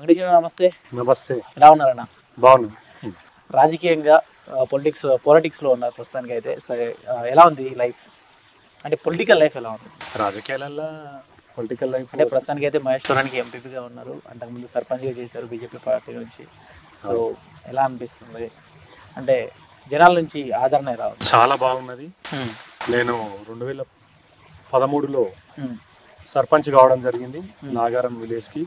వెంకటేశ్వర నమస్తే. నమస్తే. ఎలా ఉన్నారన్న? బాగున్నాను. రాజకీయంగా పాలిటిక్స్లో ఉన్నారు ప్రస్తుతానికి అయితే. సరే, ఎలా ఉంది లైఫ్? అంటే పొలిటికల్ లైఫ్ ఎలా ఉంది? రాజకీయాలలో పొలిటికల్ లైఫ్ అంటే ప్రస్తుతానికి అయితే మహేశ్వరానికి ఎంపీపీగా ఉన్నారు, అంతకుముందు సర్పంచ్గా చేశారు బీజేపీ పార్టీ నుంచి. సో ఎలా అనిపిస్తుంది? అంటే జనాల నుంచి ఆదరణ ఎలా ఉంది? చాలా బాగున్నది. నేను 2013లో సర్పంచ్ కావడం జరిగింది నాగారం విలేజ్కి.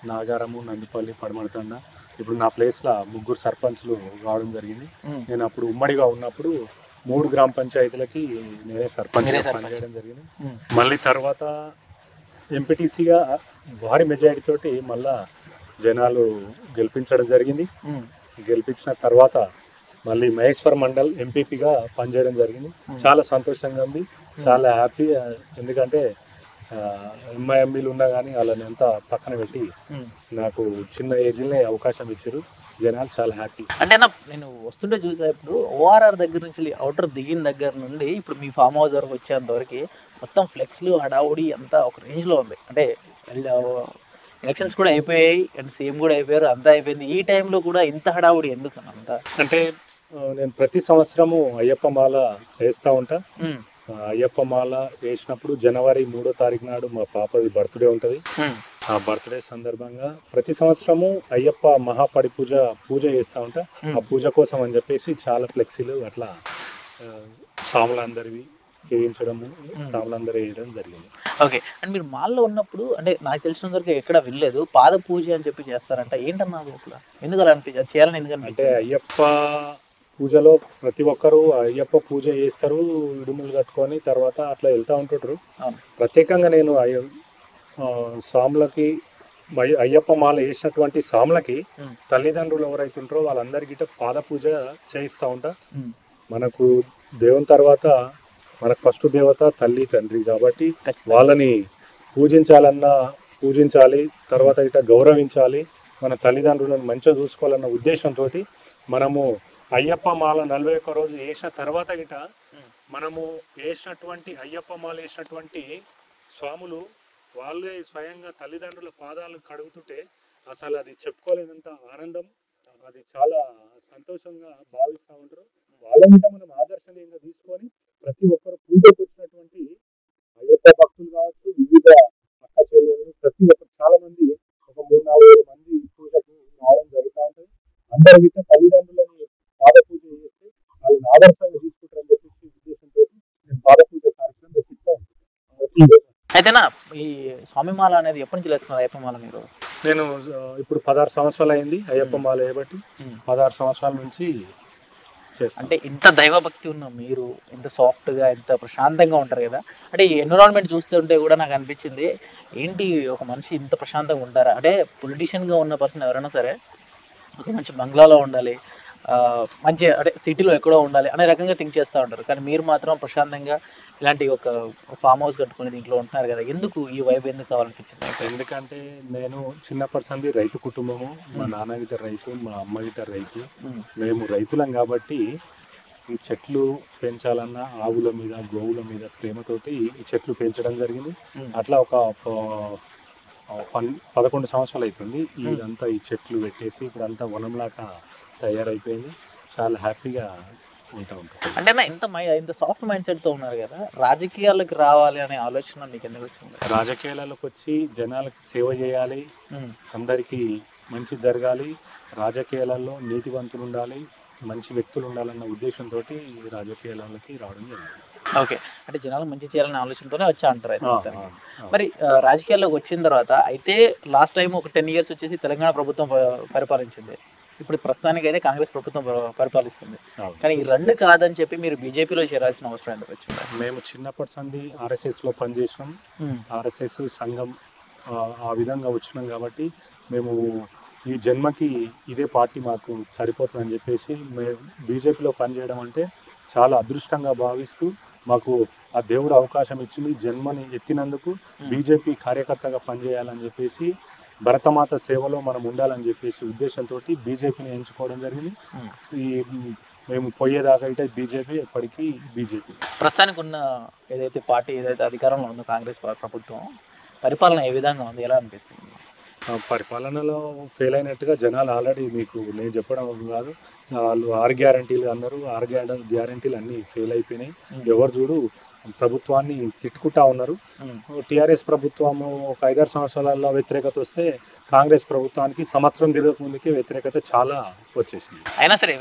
నాగారము, నందిపల్లి, పడమడతండ. ఇప్పుడు నా ప్లేస్లో 3 సర్పంచ్లు కావడం జరిగింది. నేను అప్పుడు ఉమ్మడిగా ఉన్నప్పుడు 3 గ్రామ పంచాయతీలకి నేనే సర్పంచ్ పనిచేయడం జరిగింది. మళ్ళీ తర్వాత ఎంపీటీసీగా భారీ మెజారిటీ తోటి మళ్ళా జనాలు గెలిపించడం జరిగింది. గెలిపించిన తర్వాత మళ్ళీ మహేశ్వర్ మండల్ ఎంపీపీగా పనిచేయడం జరిగింది. చాలా సంతోషంగా ఉంది, చాలా హ్యాపీ. ఎందుకంటే ఎంఐఎంఈలు ఉన్నా కానీ వాళ్ళని ఎంత పక్కన పెట్టి నాకు చిన్న ఏజ్లోనే అవకాశం ఇచ్చారు. జనాలు చాలా హ్యాపీ. అంటే నేను వస్తుంటే చూసా, ఇప్పుడు ఓఆర్ఆర్ దగ్గర నుంచి అవుటర్ దిగిన దగ్గర నుండి ఇప్పుడు మీ ఫామ్ హౌస్ వరకు వచ్చేంత వరకు మొత్తం ఫ్లెక్స్లు హడావుడి అంతా ఒక రేంజ్లో ఉంది. అంటే ఎలక్షన్స్ కూడా అయిపోయాయి అండ్ సీఎం కూడా అయిపోయారు, అంతా అయిపోయింది. ఈ టైంలో కూడా ఇంత హడావుడి ఎందుకు అంతా? అంటే నేను ప్రతి సంవత్సరము అయ్యప్ప మాల వేస్తూ ఉంటా. అయ్యప్ప మాల వేసినప్పుడు జనవరి 3వ తారీఖు నాడు మా పాపది బర్త్డే ఉంటుంది. ఆ బర్త్డే సందర్భంగా ప్రతి సంవత్సరము అయ్యప్ప మహాపడి పూజ చేస్తూ ఉంటా. ఆ పూజ కోసం అని చెప్పేసి చాలా ఫ్లెక్సీలు అట్లా సాములందరివి వేయించడము, సాములందరూ వేయడం జరిగింది. ఓకే. అండ్ మీరు మాల్లో ఉన్నప్పుడు, అంటే నాకు తెలిసినంత వరకు ఎక్కడ వెళ్ళలేదు, పాద పూజ అని చెప్పి చేస్తారంట. ఏంటన్నా అసలు ఎందుకు అలా అనిపించింది, చేయాలని ఎందుకు అంటే అయ్యప్ప పూజలో ప్రతి ఒక్కరు అయ్యప్ప పూజ చేస్తారు, ఇడుములు కట్టుకొని తర్వాత అట్లా వెళ్తూ ఉంటుంటారు. ప్రత్యేకంగా నేను సాములకి అయ్యప్ప మాల వేసినటువంటి సాములకి తల్లిదండ్రులు ఎవరైతే ఉంటారో వాళ్ళందరికీ పాద పూజ చేయిస్తూ ఉంటా. మనకు దేవుని తర్వాత మనకు ఫస్ట్ దేవత తల్లి తండ్రి కాబట్టి వాళ్ళని పూజించాలి, తర్వాత ఇట గౌరవించాలి, మన తల్లిదండ్రులను మంచిగా చూసుకోవాలన్న ఉద్దేశంతో మనము అయ్యప్ప మాల 41 రోజు వేసిన తర్వాత గిట మనము వేసినటువంటి అయ్యప్ప మాల వేసినటువంటి స్వాములు వాళ్ళే స్వయంగా తల్లిదండ్రుల పాదాలు కడుగుతుంటే అసలు అది చెప్పుకోలేనంత ఆనందం, అది చాలా సంతోషంగా భావిస్తూ ఉంటారు. వాళ్ళ మీద మనం ఆదర్శనీయంగా తీసుకొని ప్రతి ఒక్కరు పూజకు వచ్చినటువంటి అయ్యప్ప భక్తులు కావచ్చు, వివిధ అక్క చెల్లెలు, ప్రతి ఒక్కరు చాలా మంది ఒక 3-4 మంది పూజకు రావడం జరుగుతూ ఉంటుంది. అందరి తల్లిదండ్రులని పాద పూజ చేస్తే వాళ్ళని ఆదర్శంగా తీసుకుంటారని చెప్పేసి ఉద్దేశంతో నేను పాద పూజ కార్యక్రమం పెట్టిస్తూ ఉంటాను. అయితేనా ఈ స్వామిమాల అనేది ఎప్పటి నుంచి వేస్తున్నారు అయ్యప్ప మాల మీరు? నేను ఇప్పుడు 16 సంవత్సరాలు అయింది అయ్యప్ప మాల వేయబట్టి. 16 సంవత్సరాల నుంచి చేస్తాను. అంటే ఇంత దైవభక్తి ఉన్న మీరు ఇంత సాఫ్ట్గా, ఇంత ప్రశాంతంగా ఉంటారు కదా. అంటే ఈ ఎన్విరాన్మెంట్ చూస్తుంటే కూడా నాకు అనిపించింది, ఏంటి ఒక మనిషి ఇంత ప్రశాంతంగా ఉంటారా? అంటే పొలిటీషియన్గా ఉన్న పర్సన్ ఎవరైనా సరే ఒక మంచి బంగ్లాలో ఉండాలి, మంచి అంటే సిటీలో ఎక్కడో ఉండాలి అనే రకంగా థింక్ చేస్తూ ఉంటారు. కానీ మీరు మాత్రం ప్రశాంతంగా ఇలాంటి ఒక ఫామ్ హౌస్ కట్టుకుని దీంట్లో ఉంటున్నారు కదా. ఎందుకు ఈ వైబ్ ఎందుకు కావాలనిపించింది? ఎందుకంటే నేను చిన్నప్పటి సంది రైతు కుటుంబము. మా నాన్న గిట్ట రైతు, మా అమ్మ గిట్ట రైతు. మేము రైతులం కాబట్టి ఈ చెట్లు పెంచాలన్న ఆవుల మీద, గోవుల మీద ప్రేమతోటి ఈ చెట్లు పెంచడం జరిగింది. అట్లా ఒక 11 సంవత్సరాలు అవుతుంది ఇదంతా ఈ చెట్లు పెట్టేసి ఇప్పుడంతా వనంలాగా తయారైపోయింది. చాలా హ్యాపీగా ఉంటా ఉంటాం. అంటే ఇంత సాఫ్ట్ మైండ్ సెట్తో ఉన్నారు కదా, రాజకీయాలకు రావాలి అనే ఆలోచన మీకు ఎందుకు వచ్చింది? రాజకీయాలకు వచ్చి జనాలకు సేవ చేయాలి, అందరికీ మంచి జరగాలి, రాజకీయాలలో నీతివంతులు ఉండాలి, మంచి వ్యక్తులు ఉండాలన్న ఉద్దేశంతో రాజకీయాలకి రావడం జరిగింది. ఓకే. అంటే జనాలు మంచి చేయాలనే ఆలోచనతోనే వచ్చా అంటారు అయితే. మరి రాజకీయాల్లోకి వచ్చిన తర్వాత అయితే లాస్ట్ టైం ఒక 10 years వచ్చేసి తెలంగాణ ప్రభుత్వం పరిపాలించింది, ఇప్పుడు ప్రస్తుతానికి అయితే కాంగ్రెస్ ప్రభుత్వం పరిపాలిస్తుంది. కానీ ఈ రెండు కాదని చెప్పి మీరు బీజేపీలో చేరాల్సిన అవసరం ఎందుకు వచ్చింది? మేము చిన్నప్పటి సంది ఆర్ఎస్ఎస్లో పనిచేసినాం, ఆర్ఎస్ఎస్ సంఘం ఆ విధంగా వచ్చినాం కాబట్టి మేము ఈ జన్మకి ఇదే పార్టీ మాకు సరిపోతుందని చెప్పేసి మేము బీజేపీలో పనిచేయడం అంటే చాలా అదృష్టంగా భావిస్తూ మాకు ఆ దేవుడు అవకాశం ఇచ్చింది. జన్మని ఎత్తినందుకు బీజేపీ కార్యకర్తగా పనిచేయాలని చెప్పేసి, భరతమాత సేవలో మనం ఉండాలని చెప్పేసి ఉద్దేశంతో బీజేపీని ఎంచుకోవడం జరిగింది. మేము పోయేదాకా అయితే బీజేపీ, ఎప్పటికీ బీజేపీ. ప్రస్తుతానికి ఉన్న ఏదైతే పార్టీ ఏదైతే అధికారంలో ఉందో కాంగ్రెస్ ప్రభుత్వం పరిపాలన ఏ విధంగా ఉంది, ఎలా అనిపిస్తుంది? పరిపాలనలో ఫెయిల్ అయినట్టుగా జనాలు ఆల్రెడీ మీకు నేను చెప్పడం కాదు, వాళ్ళు 6 గ్యారంటీలు అన్నారు, 6 గ్యారంటీలు అన్నీ ఫెయిల్ అయిపోయినాయి. ఎవరు చూడు ప్రభుత్వాన్ని తిట్టుకుంటా ఉన్నారు. టీఆర్ఎస్ ప్రభుత్వము ఒక 5-6 సంవత్సరాలలో వ్యతిరేకత వస్తే కాంగ్రెస్ ప్రభుత్వానికి సంవత్సరం తిరగక ముందుకే వ్యతిరేకత చాలా వచ్చేసింది. అయినా సరే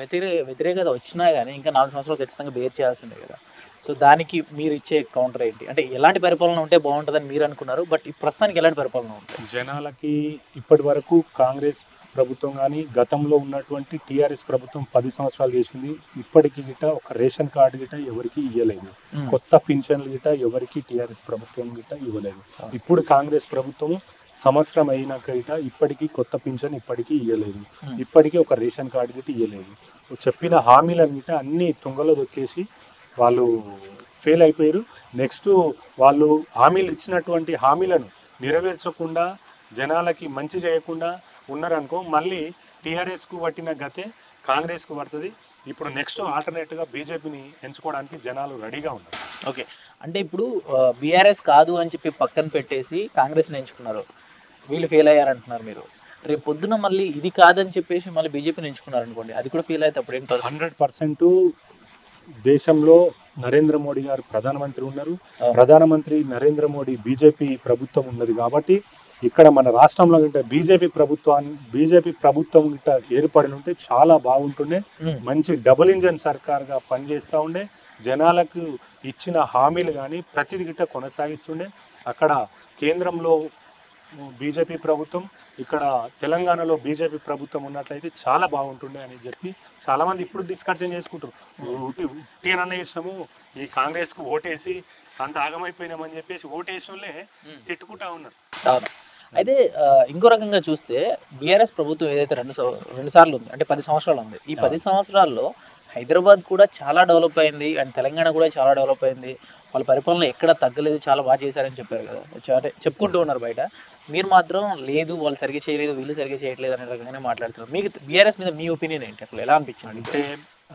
వ్యతిరేకత వచ్చినా కానీ ఇంకా 4 సంవత్సరాలు ఖచ్చితంగా బేర్ చేయాల్సిందే కదా. సో దానికి మీరు ఇచ్చే కౌంటర్ ఏంటి? అంటే ఎలాంటి పరిపాలన ఉంటే బాగుంటుందని మీరు అనుకున్నారు, బట్ ఈ ప్రస్తుతానికి ఎలాంటి పరిపాలన ఉంటుంది? జనాలకి ఇప్పటి వరకు కాంగ్రెస్ ప్రభుత్వం కానీ గతంలో ఉన్నటువంటి టీఆర్ఎస్ ప్రభుత్వం 10 సంవత్సరాలు చేసింది. ఇప్పటికి గిట ఒక రేషన్ కార్డు గిట ఎవరికి ఇవ్వలేదు, కొత్త పింఛన్లు గిట ఎవరికి టీఆర్ఎస్ ప్రభుత్వం గిట ఇవ్వలేదు. ఇప్పుడు కాంగ్రెస్ ప్రభుత్వం సంవత్సరం అయినాక గిట ఇప్పటికీ కొత్త పింఛన్ ఇప్పటికీ ఇవ్వలేదు, ఇప్పటికీ ఒక రేషన్ కార్డు గిట ఇవ్వలేదు. చెప్పిన హామీలను గిట అన్ని తుంగలో దొక్కేసి వాళ్ళు ఫెయిల్ అయిపోయారు. నెక్స్ట్ వాళ్ళు హామీలు ఇచ్చినటువంటి హామీలను నెరవేర్చకుండా జనాలకి మంచి చేయకుండా ఉన్నారనుకో, మళ్ళీ టీఆర్ఎస్కు పట్టిన గతే కాంగ్రెస్కు పడుతుంది. ఇప్పుడు నెక్స్ట్ ఆల్టర్నేట్గా బీజేపీని ఎంచుకోవడానికి జనాలు రెడీగా ఉన్నారు. ఓకే, అంటే ఇప్పుడు బీఆర్ఎస్ కాదు అని చెప్పి పక్కన పెట్టేసి కాంగ్రెస్ని ఎంచుకున్నారు, వీళ్ళు ఫెయిల్ అయ్యారంటున్నారు మీరు. రేపు పొద్దున మళ్ళీ ఇది కాదని చెప్పేసి మళ్ళీ బీజేపీని ఎంచుకున్నారు అనుకోండి, అది కూడా ఫెయిల్ అయితే అప్పుడు ఏంటి? 100% దేశంలో నరేంద్ర మోడీ గారు ప్రధానమంత్రి ఉన్నారు. ప్రధానమంత్రి నరేంద్ర మోడీ బీజేపీ ప్రభుత్వం ఉన్నది కాబట్టి ఇక్కడ మన రాష్ట్రంలో గిట్ట బీజేపీ ప్రభుత్వం గిట్ట ఏర్పడి ఉంటే చాలా బాగుంటుండే. మంచి డబుల్ ఇంజన్ సర్కార్గా పనిచేస్తూ ఉండే, జనాలకు ఇచ్చిన హామీలు కానీ ప్రతిది గిట్ట కొనసాగిస్తుండే. అక్కడ కేంద్రంలో బీజేపీ ప్రభుత్వం, ఇక్కడ తెలంగాణలో బీజేపీ ప్రభుత్వం ఉన్నట్లయితే చాలా బాగుంటుండే అని చెప్పి చాలామంది ఇప్పుడు డిస్కషన్ చేసుకుంటారు. ఉట్టినన్న ఇష్టము ఈ కాంగ్రెస్కు ఓటేసి అంత ఆగమైపోయినామని చెప్పేసి ఓటేసి వాళ్ళే తిట్టుకుంటా ఉన్నారు. అయితే ఇంకో రకంగా చూస్తే బీఆర్ఎస్ ప్రభుత్వం ఏదైతే రెండు సార్లు ఉంది, అంటే 10 సంవత్సరాలు ఉంది. ఈ 10 సంవత్సరాల్లో హైదరాబాద్ కూడా చాలా డెవలప్ అయింది అండ్ తెలంగాణ కూడా చాలా డెవలప్ అయింది, వాళ్ళ పరిపాలన ఎక్కడ తగ్గలేదు, చాలా బాగా చేశారని చెప్పారు కదా, అంటే చెప్పుకుంటూ ఉన్నారు బయట. మీరు మాత్రం లేదు వాళ్ళు సరిగ్గా చేయలేదు, వీళ్ళు సరిగ్గా చేయట్లేదు అనే రకంగానే మాట్లాడుతున్నారు. మీకు బీఆర్ఎస్ మీద మీ ఒపీనియన్ ఏంటి, అసలు ఎలా అనిపించింది? అంటే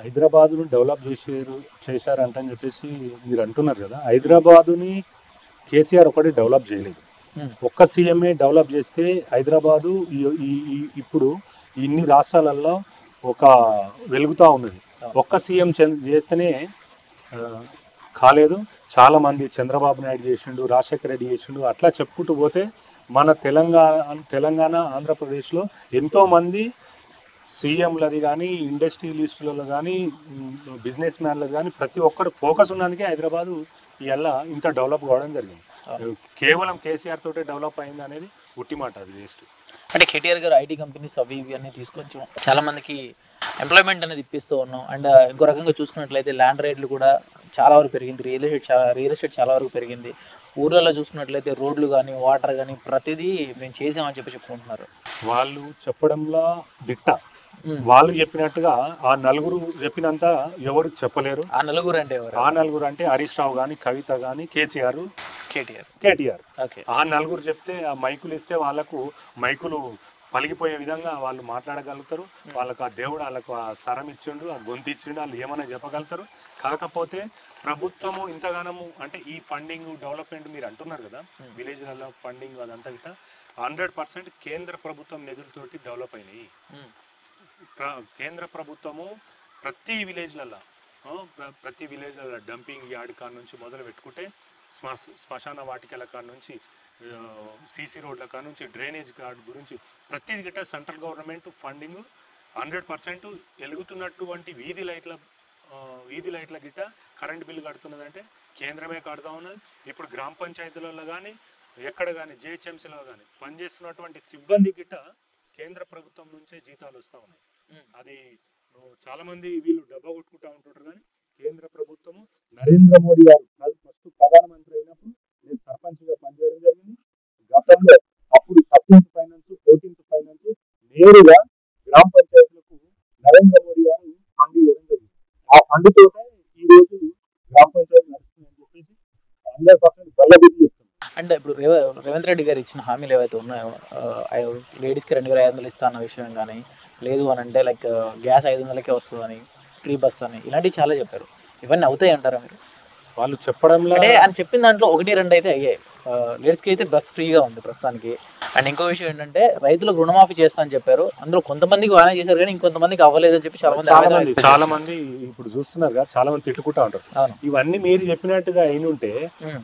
హైదరాబాదును డెవలప్ చేశారంటని చెప్పేసి మీరు అంటున్నారు కదా, హైదరాబాదుని కేసీఆర్ ఒకటి డెవలప్ చేయలేదు, ఒక్క సీఎంఏ డెవలప్ చేస్తే హైదరాబాదు ఇప్పుడు ఇన్ని రాష్ట్రాలలో ఒక వెలుగుతూ ఉన్నది. ఒక్క సీఎం చేస్తేనే కాలేదు, చాలామంది చంద్రబాబు నాయుడు చేసిండు, రాజశేఖర రెడ్డి చేసిండు, అట్లా చెప్పుకుంటూ పోతే మన తెలంగాణ ఆంధ్రప్రదేశ్లో ఎంతోమంది సీఎంలది కానీ ఇండస్ట్రియలిస్టులలో కానీ బిజినెస్ మ్యాన్లది కానీ ప్రతి ఒక్కరు ఫోకస్ ఉన్నందుకే హైదరాబాదు ఇవాళ ఇంత డెవలప్ కావడం జరిగింది. కేవలం కేసీఆర్ తోటే డెవలప్ అయింది అనేది ఉట్టి మాట, అది వేస్ట్. అంటే కేటీఆర్ గారు ఐటీ కంపెనీస్ అవి ఇవి అన్నీ తీసుకొచ్చి చాలా మందికి ఎంప్లాయ్మెంట్ అనేది ఇప్పిస్తూ ఉన్నాం. అండ్ ఇంకో రకంగా చూసుకున్నట్లయితే ల్యాండ్ రేట్లు కూడా చాలా వరకు పెరిగింది, రియల్ ఎస్టేట్ చాలా వరకు పెరిగింది. ఊర్లలో చూసుకున్నట్లయితే రోడ్లు కానీ వాటర్ కానీ ప్రతిదీ మేము చేసామని చెప్పుకుంటున్నారు. వాళ్ళు చెప్పడంలో దిట్ట, వాళ్ళు చెప్పినట్టుగా ఆ నలుగురు చెప్పినంత ఎవరు చెప్పలేరు. ఆ నలుగురు అంటే ఎవరు? ఆ నలుగురు అంటే హరీష్ రావు కానీ, కవిత కానీ, కేసీఆర్, కేటీఆర్. ఆ నలుగురు చెప్తే ఆ మైకులు ఇస్తే వాళ్ళకు మైకులు పలిగిపోయే విధంగా వాళ్ళు మాట్లాడగలుగుతారు. వాళ్ళకు ఆ దేవుడు వాళ్ళకు ఆ సరం ఇచ్చిండు, ఆ గొంతు ఇచ్చిండు, వాళ్ళు ఏమైనా చెప్పగలుగుతారు. కాకపోతే ప్రభుత్వము ఇంతగానము అంటే ఈ ఫండింగ్ డెవలప్మెంట్ మీరు అంటున్నారు కదా, విలేజ్లలో ఫండింగ్ అదంతా గిట్ట 100% కేంద్ర ప్రభుత్వం నిధులతోటి డెవలప్ అయినాయి. కేంద్ర ప్రభుత్వము ప్రతి విలేజ్లలో డంపింగ్ యార్డ్ కాడ నుంచి మొదలు పెట్టుకుంటే శ్మశాన వాటికల కాడ నుంచి సీసీ రోడ్ల కాడ నుంచి డ్రైనేజ్ కార్డ్ గురించి ప్రతిది గిట్ట సెంట్రల్ గవర్నమెంట్ ఫండింగ్ 100%. వెలుగుతున్నటువంటి వీధి లైట్ల గిట్ట కరెంట్ బిల్లు కడుతున్నదంటే కేంద్రమే కడుతూ ఉన్నది. ఇప్పుడు గ్రామ పంచాయతీలలో కానీ ఎక్కడ కానీ జిహెచ్ఎంసీలో కానీ పనిచేస్తున్నటువంటి సిబ్బంది గిట్ట కేంద్ర ప్రభుత్వం నుంచే జీతాలు వస్తూ ఉన్నాయి. అది చాలా మంది వీళ్ళు డబ్బా కొట్టుకుంటూ ఉంటుంటారు, కానీ కేంద్ర ప్రభుత్వము నరేంద్ర మోడీ గారు ఫస్ట్ ప్రధానమంత్రి అయినప్పుడు నేను సర్పంచ్గా పనిచేయడం జరిగింది. గతంలో అప్పుడు 13th ఫైనాన్స్ 14th ఫైనాన్స్ నేరుగా గ్రామ పంచాయతీలకు నరేంద్ర మోడీ గారు ఫండ్ ఇవ్వడం జరిగింది. ఆ ఫండ్ తోటే ఈ రోజు గ్రామ పంచాయతీ నడుస్తుందని చెప్పేసి 100% బల్లబుద్ధి చేస్తుంది. అంటే ఇప్పుడు రేవంత్ రెడ్డి గారు ఇచ్చిన హామీలు ఏవైతే ఉన్నాయో, లేడీస్కి 2500 ఇస్తా అన్న విషయం కానీ, లేదు అని అంటే లైక్ గ్యాస్ 500కే వస్తుందని, ఫ్రీ బస్ అని, ఇలాంటివి చాలా చెప్పారు. ఇవన్నీ అవుతాయి అంటారా మీరు? వాళ్ళు చెప్పడంలో అంటే అని చెప్పిన దాంట్లో 1-2 అయితే అయ్యాయి. లేడీస్కి అయితే బస్ ఫ్రీగా ఉంది ప్రస్తుతానికి. అండ్ ఇంకో విషయం ఏంటంటే రైతులకు రుణమాఫీ చేస్తా అని చెప్పారు. అందులో కొంతమందికి బాగానే చేశారు కానీ ఇంకొంతమందికి అవ్వలేదని చెప్పి చాలా మంది ఇప్పుడు చూస్తున్నారు కదా, చాలా మంది తిట్టుకుంటా ఉంటారు. ఇవన్నీ మీరు చెప్పినట్టుగా అయిన ఉంటే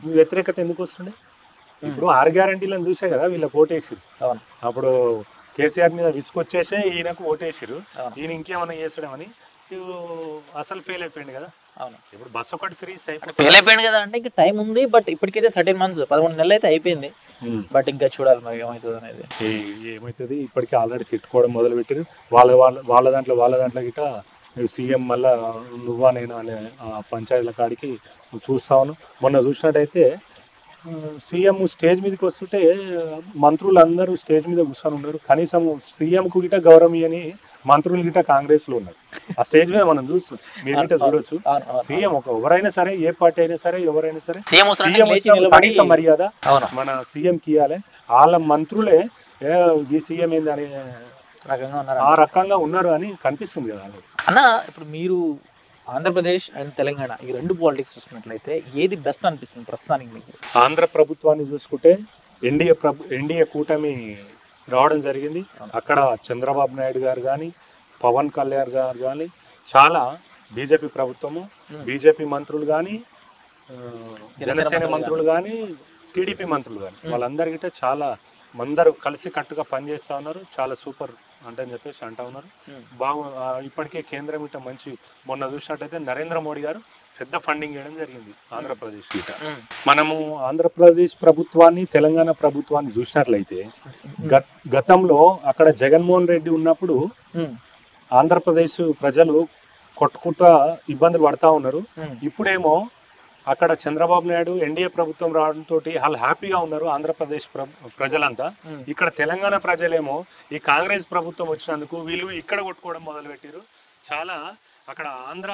మీ వ్యతిరేకత ఎందుకు వస్తుండే? ఇప్పుడు 6 గ్యారంటీలను చూసే కదా వీళ్ళ ఓటేసిరు. అప్పుడు కేసీఆర్ మీద విసుకొచ్చేసే ఈయనకు ఓటేసిరు. ఈయన ఇంకేమన్నా చేస్తాడేమని అసలు ఫెయిల్ అయిపోయింది కదా. అవును, ఇప్పుడు బస్ ఒకటి ఫ్రీ ఫెయిల్ అయిపోయింది కదా. అంటే ఇంకా టైం ఉంది, బట్ ఇప్పటికైతే 13 months 11 నెలలు అయితే అయిపోయింది. బట్ ఇంకా చూడాలి మరి ఏమవుతుంది అనేది. ఏమవుతుంది ఇప్పటికీ ఆల్రెడీ తిట్టుకోవడం మొదలు పెట్టారు. వాళ్ళ దాంట్లో గిట సీఎం మళ్ళా నువ్వా నేను అనే పంచాయతీల కాడికి చూస్తా ఉన్నాను. మొన్న చూసినట్టయితే సీఎం స్టేజ్ మీదకి వస్తుంటే మంత్రులు అందరూ స్టేజ్ మీద కూర్చొని ఉన్నారు. కనీసం సీఎంకు గిట గౌరవం ఇయ్యని మంత్రులు గిట కాంగ్రెస్ లో ఉన్నారు. ఆ స్టేజ్ మీద మనం చూస్తాం, మీరు గిట చూడొచ్చు. సీఎం ఎవరైనా సరే, ఏ పార్టీ అయినా సరే, ఎవరైనా సరే సీఎం కనీసం మర్యాద మన సీఎం కి ఇవ్వాలి. వాళ్ళ మంత్రులే ఈ సీఎం ఏంది అనే ఆ రకంగా ఉన్నారు అని కనిపిస్తుంది కదా అన్న. ఇప్పుడు మీరు ఆంధ్రప్రదేశ్ అండ్ తెలంగాణ ఈ రెండు పాలిటిక్స్ చూసుకున్నట్లయితే ఏది బెస్ట్ అనిపిస్తుంది ప్రస్తుతానికి మీకు? ఆంధ్ర ప్రభుత్వాన్ని చూసుకుంటే ఎన్డీఏ కూటమి రావడం జరిగింది. అక్కడ చంద్రబాబు నాయుడు గారు కానీ, పవన్ కళ్యాణ్ గారు కానీ, చాలా బీజేపీ ప్రభుత్వము, బీజేపీ మంత్రులు కానీ, జనసేన మంత్రులు కానీ, టీడీపీ మంత్రులు కానీ, వాళ్ళందరికీ చాలా అందరూ కలిసి కట్టుగా పనిచేస్తూ ఉన్నారు. చాలా సూపర్ అంటే అని చెప్పేసి అంటా ఉన్నారు. ఇప్పటికే కేంద్రం ఇట మంచి, మొన్న చూసినట్టయితే నరేంద్ర మోడీ గారు పెద్ద ఫండింగ్ చేయడం జరిగింది ఆంధ్రప్రదేశ్ గిట. మనము ఆంధ్రప్రదేశ్ ప్రభుత్వాన్ని, తెలంగాణ ప్రభుత్వాన్ని చూసినట్లయితే గతంలో అక్కడ జగన్మోహన్ రెడ్డి ఉన్నప్పుడు ఆంధ్రప్రదేశ్ ప్రజలు కొట్టుకుంటా ఇబ్బందులు పడతా ఉన్నారు. ఇప్పుడేమో అక్కడ చంద్రబాబు నాయుడు ఎన్డీఏ ప్రభుత్వం రావడంతో వాళ్ళు హ్యాపీగా ఉన్నారు ఆంధ్రప్రదేశ్ ప్రజలంతా. ఇక్కడ తెలంగాణ ప్రజలేమో ఈ కాంగ్రెస్ ప్రభుత్వం వచ్చినందుకు వీళ్ళు ఇక్కడ కొట్టుకోవడం మొదలుపెట్టారు. చాలా అక్కడ ఆంధ్ర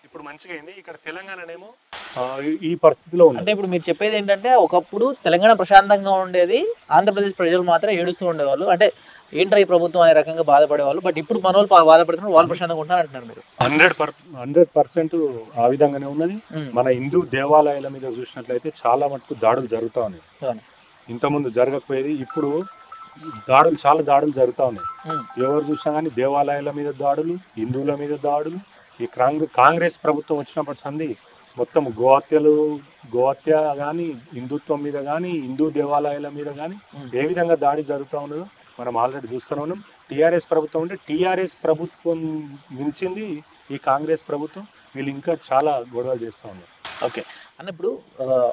ఇప్పుడు మంచిగా అయింది, ఇక్కడ తెలంగాణనేమో ఈ పరిస్థితిలో ఉంది. అంటే ఇప్పుడు మీరు చెప్పేది ఏంటంటే ఒకప్పుడు తెలంగాణ ప్రశాంతంగా ఉండేది, ఆంధ్రప్రదేశ్ ప్రజలు మాత్రం ఏడుస్తూ ఉండేవాళ్ళు. అంటే ఏంట్రా ఈ ప్రభుత్వం అనే రకంగా బాధపడేవాళ్ళు. బట్ ఇప్పుడు మన వాళ్ళు బాధపడుతున్నారు, వాళ్ళు ప్రశాంతంగా ఉంటారు అంటున్నారు మీరు. 100% ఆ విధంగానే ఉన్నది. మన హిందూ దేవాలయాల మీద చూసినట్లయితే చాలా మటుకు దాడులు జరుగుతూ ఉన్నాయి. ఇంతకుముందు జరగకపోయేది, ఇప్పుడు చాలా దాడులు జరుగుతూ ఉన్నాయి. ఎవరు చూసినా కానీ దేవాలయాల మీద దాడులు, హిందువుల మీద దాడులు. ఈ కాంగ్రెస్ ప్రభుత్వం వచ్చినప్పటి సంది మొత్తం గోహత్య కానీ, హిందుత్వం మీద కానీ, హిందూ దేవాలయాల మీద కానీ ఏ విధంగా దాడి జరుగుతూ ఉన్నదో మనం ఆల్రెడీ చూస్తూనే ఉన్నాం. టీఆర్ఎస్ ప్రభుత్వం అంటే టీఆర్ఎస్ ప్రభుత్వం మించింది ఈ కాంగ్రెస్ ప్రభుత్వం. వీళ్ళు ఇంకా చాలా గొడవలు చేస్తూ ఉన్నారు. ఓకే అన్న, ఇప్పుడు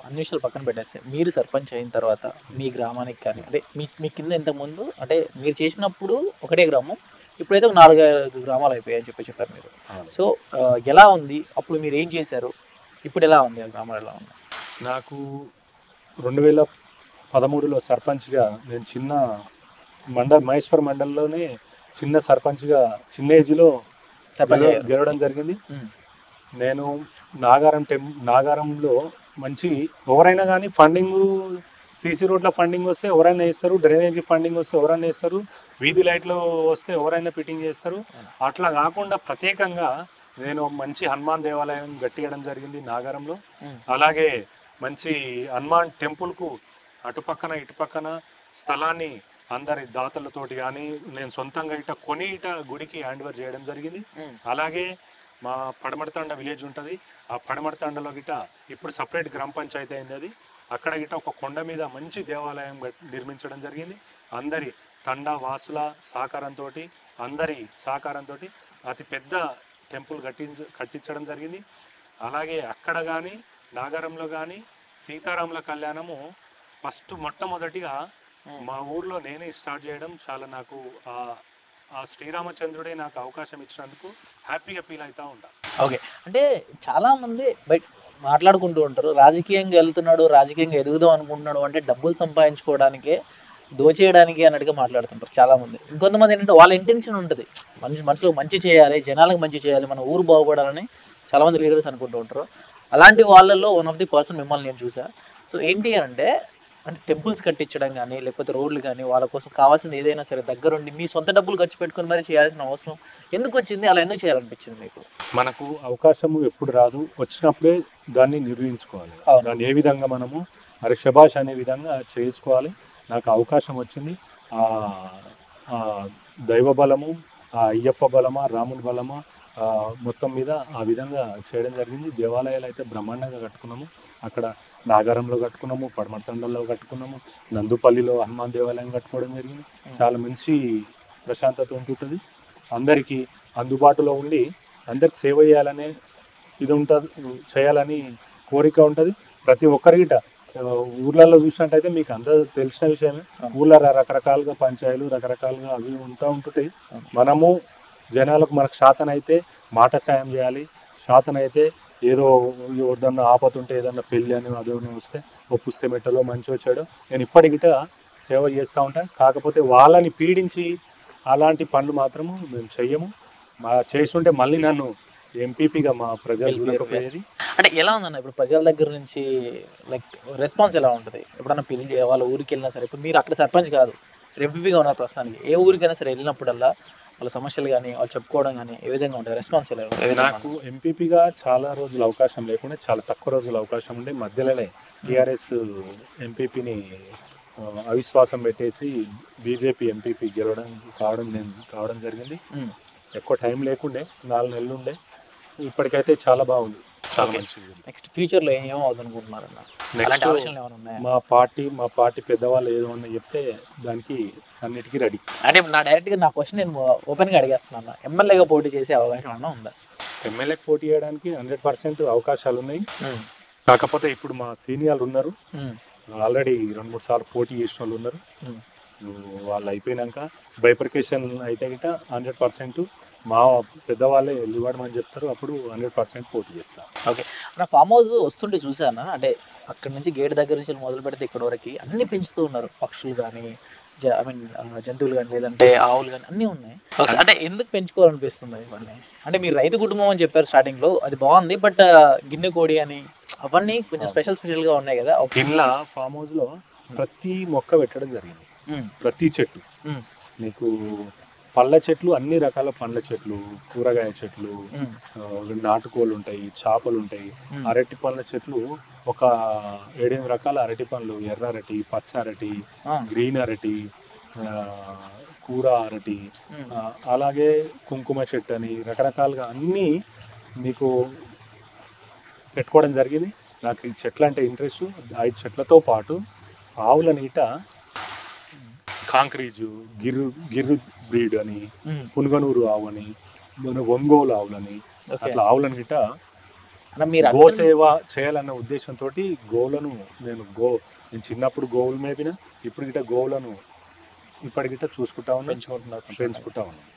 అన్ని విషయాలు పక్కన పెట్టేస్తే మీరు సర్పంచ్ అయిన తర్వాత మీ గ్రామానికి కానీ, అంటే మీ కింద ఇంతకుముందు అంటే మీరు చేసినప్పుడు ఒకటే గ్రామం, ఇప్పుడైతే ఒక 4-5 గ్రామాలు అయిపోయాయని చెప్పారు మీరు. సో ఎలా ఉంది అప్పుడు, మీరు ఏం చేశారు, ఇప్పుడు ఎలా ఉంది, ఆ గ్రామాలు ఎలా ఉంది? నాకు 2013లో సర్పంచ్గా నేను చిన్న మహేశ్వర్ మండలంలోనే చిన్న సర్పంచ్గా చిన్న ఏజ్లో గెలవడం జరిగింది. నేను నాగారంలో మంచి ఎవరైనా కానీ ఫండింగ్, సీసీ రోడ్ల ఫండింగ్ వస్తే ఎవరైనా వేస్తారు, డ్రైనేజీ ఫండింగ్ వస్తే ఎవరైనా వేస్తారు, వీధి లైట్లు వస్తే ఎవరైనా ఫిట్టింగ్ చేస్తారు. అట్లా కాకుండా ప్రత్యేకంగా నేను మంచి హనుమాన్ దేవాలయం కట్టియడం జరిగింది నాగారంలో. అలాగే మంచి హనుమాన్ టెంపుల్కు అటుపక్కన ఇటుపక్కన స్థలాన్ని అందరి దాతలతోటి కానీ నేను సొంతంగా కొని గుడికి హ్యాండ్ ఓవర్ చేయడం జరిగింది. అలాగే మా పడమడతాండ విలేజ్ ఉంటుంది, ఆ పడమడతాండలో ఇప్పుడు సపరేట్ గ్రామ పంచాయతీ అయింది. అది అక్కడ ఒక కొండ మీద మంచి దేవాలయం నిర్మించడం జరిగింది. అందరి తండా వాసుల సహకారంతో, అందరి సహకారంతో అతి పెద్ద టెంపుల్ కట్టించడం జరిగింది. అలాగే అక్కడ కానీ నాగారంలో కానీ సీతారాముల కళ్యాణము మొట్టమొదటిగా మా ఊర్లో నేనే స్టార్ట్ చేయడం చాలా నాకు ఆ శ్రీరామచంద్రుడే నాకు అవకాశం ఇచ్చినందుకు హ్యాపీగా ఫీల్ అవుతూ ఉంటాను. ఓకే, అంటే చాలామంది బయట మాట్లాడుకుంటూ ఉంటారు, రాజకీయంగా వెళ్తున్నాడు, రాజకీయంగా ఎదుగుదాం అనుకుంటున్నాడు అంటే డబ్బులు సంపాదించుకోవడానికే, దోచేయడానికి అన్నట్టుగా మాట్లాడుతుంటారు చాలామంది. ఇంకొంతమంది ఏంటంటే వాళ్ళ ఇంటెన్షన్ ఉంటుంది, మనుషులకు మంచి చేయాలి, జనాలకు మంచి చేయాలి, మన ఊరు బాగుపడాలని చాలామంది లీడర్స్ అనుకుంటూ ఉంటారు. అలాంటి వాళ్ళల్లో వన్ ఆఫ్ ది పర్సన్ మిమ్మల్ని నేను చూసా. సో ఏంటి అంటే టెంపుల్స్ కట్టించడం కానీ, లేకపోతే రోడ్లు కానీ, వాళ్ళ కోసం కావాల్సింది ఏదైనా సరే దగ్గరుండి మీ సొంత డబ్బులు ఖర్చు పెట్టుకుని మరి చేయాల్సిన అవసరం ఎందుకు వచ్చింది, అలా ఎందుకు చేయాలనిపించింది మీకు? మనకు అవకాశము ఎప్పుడు రాదు, వచ్చినప్పుడే దాన్ని నిర్వహించుకోవాలి. దాన్ని ఏ విధంగా మనము అరే శబాష్ అనే విధంగా చేసుకోవాలి. నాకు అవకాశం వచ్చింది. ఆ ఆ దైవ బలము, ఆ అయ్యప్ప బలమా, రాముని బలమా మొత్తం మీద ఆ విధంగా చేయడం జరిగింది. దేవాలయాలు అయితే బ్రహ్మాండంగా కట్టుకున్నాము. అక్కడ నాగారంలో కట్టుకున్నాము, పడమర్తండలో కట్టుకున్నాము, నందుపల్లిలో హనుమాన్ దేవాలయం కట్టుకోవడం జరిగింది. చాలా మంచి ప్రశాంతత ఉంటుంటుంది. అందరికీ అందుబాటులో ఉండి అందరికి సేవ చేయాలనే ఇది ఉంటుంది, చేయాలని కోరిక ఉంటుంది ప్రతి ఒక్కరికిట. ఊర్లలో చూసినట్టయితే మీకు అందరూ తెలిసిన విషయమే, ఊళ్ళో రకరకాలుగా పంచాయలు రకరకాలుగా అవి ఉంటుంటాయి. మనము జనాలకు మనకు శాతనైతే మాట సాయం చేయాలి, శాతనైతే ఏదో ఏదన్నా ఆపతుంటే ఏదన్నా పెళ్ళి అని అదేమైనా వస్తే ఓ పుస్తమెట్టలో మంచి వచ్చాడు నేను ఇప్పటికిట సేవ చేస్తూ ఉంటాను. కాకపోతే వాళ్ళని పీడించి అలాంటి పనులు మాత్రము మేము చెయ్యము. చేస్తుంటే మళ్ళీ నన్ను ఎంపీపీగా మా ప్రజలు చూడకపోయేది. అంటే ఎలా ఉందన్న ఇప్పుడు ప్రజల దగ్గర నుంచి లైక్ రెస్పాన్స్ ఎలా ఉంటుంది? ఎప్పుడన్నా పెళ్లి వాళ్ళ ఊరికి వెళ్ళినా సరే, ఇప్పుడు మీరు అక్కడ సర్పంచ్ కాదు, ఎంపీపీగా ఉన్నారు ప్రస్తుతానికి, ఏ ఊరికైనా సరే వెళ్ళినప్పుడల్లా వాళ్ళ సమస్యలు కానీ వాళ్ళు చెప్పుకోవడం కానీ ఏ విధంగా ఉంటుంది? రెస్పాన్స్ ఎలా ఉంటుంది? నాకు ఎంపీపీగా చాలా రోజులు అవకాశం లేకుండా చాలా తక్కువ రోజులు అవకాశం ఉండే మధ్యలోనే టీఆర్ఎస్ ఎంపీపీని అవిశ్వాసం పెట్టేసి బీజేపీ ఎంపీపీ కావడం జరిగింది. ఎక్కువ టైం లేకుండే, 4 నెలలు ఉండే. ఇప్పటికైతే చాలా బాగుంది, చాలా మంచిది. నెక్స్ట్ ఫ్యూచర్లో ఏమవుతుంది అనుకుంటున్నారన్న? నెక్స్ట్ ఆలోచనలు ఏమైనా ఉన్నాయా? మా పార్టీ పెద్దవాళ్ళు ఏదైనా చెప్తే దానికి అన్నిటికీ రెడీ. అంటే నా డైరెక్ట్గా నా క్వశ్చన్ నేను ఓపెన్గా అడిగేస్తున్నాను, ఎమ్మెల్యేగా పోటీ చేసే అవకాశం ఏమైనా ఉందా? ఎమ్మెల్యేకి పోటీ చేయడానికి 100% అవకాశాలు ఉన్నాయి. కాకపోతే ఇప్పుడు మా సీనియర్లు ఉన్నారు, ఆల్రెడీ 2-3 సార్లు పోటీ చేసిన వాళ్ళు ఉన్నారు. వాళ్ళు అయిపోయినాక బైఫర్కేషన్ అయితే గిట 100% మా పెద్దవాళ్ళే ఇవ్వడమని చెప్తారు, అప్పుడు 100% పోటీ చేస్తారు. ఓకే, నా ఫామ్ హౌస్ వస్తుంటే చూసానా, అంటే అక్కడ నుంచి గేట్ దగ్గర నుంచి మొదలు పెడితే ఇక్కడ వరకు అన్ని పెంచుతూ ఉన్నారు, పక్షులు కానీ ఐ మీన్ జంతువులు కానీ లేదంటే ఆవులు కానీ అన్నీ ఉన్నాయి. అంటే ఎందుకు పెంచుకోవాలనిపిస్తుంది ఇవన్నీ? అంటే మీరు రైతు కుటుంబం అని చెప్పారు స్టార్టింగ్లో, అది బాగుంది, బట్ గిన్నె కోడి అని అవన్నీ కొంచెం స్పెషల్గా ఉన్నాయి కదా. గిన్నె ఫామ్ హౌస్లో ప్రతి మొక్క పెట్టడం జరిగింది, ప్రతి చెట్టు. నీకు పళ్ళ చెట్లు, అన్ని రకాల పండ్ల చెట్లు, కూరగాయ చెట్లు, నాటుకోళ్ళు ఉంటాయి, చేపలు ఉంటాయి, అరటి పండ్ల చెట్లు ఒక 7-8 రకాల అరటి పండ్లు, ఎర్ర అరటి, పచ్చ అరటి, గ్రీన్ అరటి, కూర అరటి, అలాగే కుంకుమ చెట్టు అని రకరకాలుగా అన్నీ మీకు పెట్టుకోవడం జరిగింది. నాకు ఈ చెట్లు అంటే ఇంట్రెస్ట్. 5 చెట్లతో పాటు ఆవుల నీట కాంక్రీజు, గిర్రు బ్రీడ్ అని, పునుగనూరు ఆవు అని, ఒంగోలు ఆవులని, అట్లా ఆవులను గిట్ట గోసేవ చేయాలన్న ఉద్దేశంతో గోవులను నేను చిన్నప్పుడు గోవులు మేపిన, ఇప్పుడు గిట్ట గోవులను ఇప్పటికిట చూసుకుంటా ఉన్నా, పెంచుకుంటా ఉన్నాను.